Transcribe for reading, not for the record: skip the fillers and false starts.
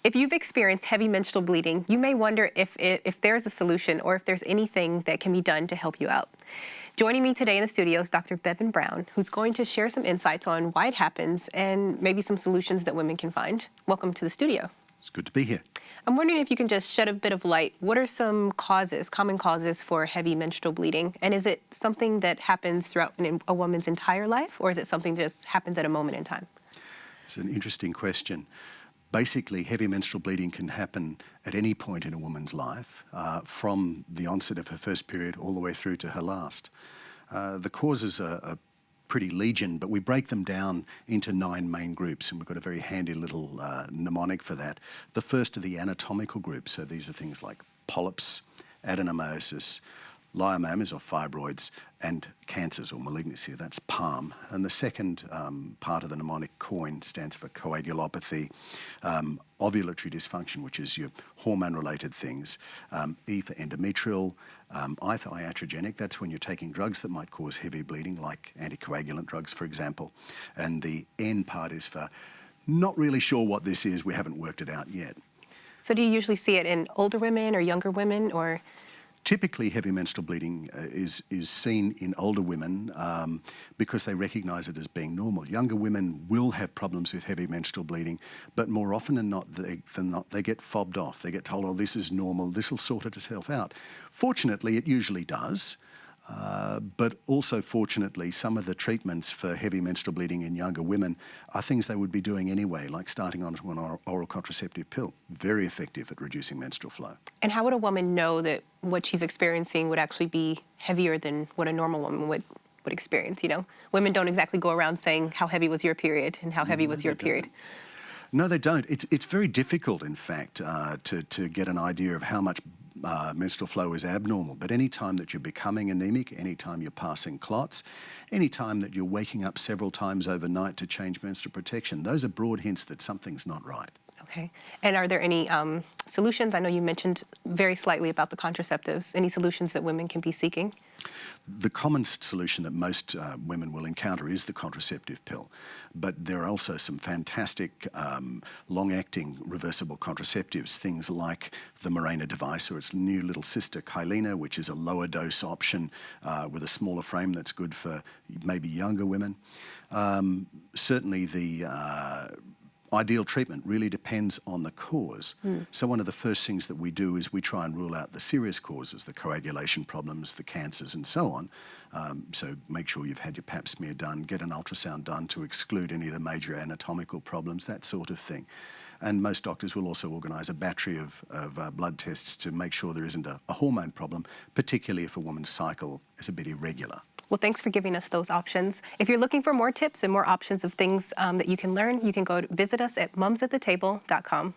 If you've experienced heavy menstrual bleeding, you may wonder if there's a solution or if there's anything that can be done to help you out. Joining me today in the studio is Dr. Bevan Brown, who's going to share some insights on why it happens and maybe some solutions that women can find. Welcome to the studio. It's good to be here. I'm wondering if you can just shed a bit of light. What are some common causes for heavy menstrual bleeding? And is it something that happens throughout a woman's entire life, or is it something that just happens at a moment in time? It's an interesting question. Basically, heavy menstrual bleeding can happen at any point in a woman's life, from the onset of her first period all the way through to her last. The causes are pretty legion, but we break them down into 9 main groups, and we've got a very handy little mnemonic for that. The first are the anatomical groups, so these are things like polyps, adenomyosis, lyomas or fibroids, and cancers or malignancy, that's PALM. And the second part of the mnemonic coin stands for coagulopathy, ovulatory dysfunction, which is your hormone-related things, E for endometrial, I for iatrogenic, that's when you're taking drugs that might cause heavy bleeding, like anticoagulant drugs, for example. And the N part is for not really sure what this is, we haven't worked it out yet. So do you usually see it in older women or younger women, or? Typically, heavy menstrual bleeding is seen in older women because they recognise it as being normal. Younger women will have problems with heavy menstrual bleeding, but more often than not, they get fobbed off. They get told, oh, this is normal, this will sort itself out. Fortunately, it usually does. But also, fortunately, some of the treatments for heavy menstrual bleeding in younger women are things they would be doing anyway, like starting on an oral contraceptive pill. Very effective at reducing menstrual flow. And how would a woman know that what she's experiencing would actually be heavier than what a normal woman would experience, you know? Women don't exactly go around saying, how heavy was your period and how heavy was your period. No, they don't. It's very difficult, in fact, to get an idea of how much menstrual flow is abnormal. But any time that you're becoming anemic, any time you're passing clots, any time that you're waking up several times overnight to change menstrual protection, those are broad hints that something's not right. Okay. And are there any solutions? I know you mentioned very slightly about the contraceptives. Any solutions that women can be seeking? The commonest solution that most women will encounter is the contraceptive pill. But there are also some fantastic long-acting reversible contraceptives, things like the Mirena device or its new little sister Kyleena, which is a lower dose option with a smaller frame that's good for maybe younger women. Certainly the ideal treatment really depends on the cause. So one of the first things that we do is we try and rule out the serious causes, the coagulation problems, the cancers and so on. So make sure you've had your pap smear done, get an ultrasound done to exclude any of the major anatomical problems, that sort of thing. And most doctors will also organise a battery of blood tests to make sure there isn't a hormone problem, particularly if a woman's cycle is a bit irregular. Well, thanks for giving us those options. If you're looking for more tips and more options of things that you can learn, you can go visit us at mumsathetable.com.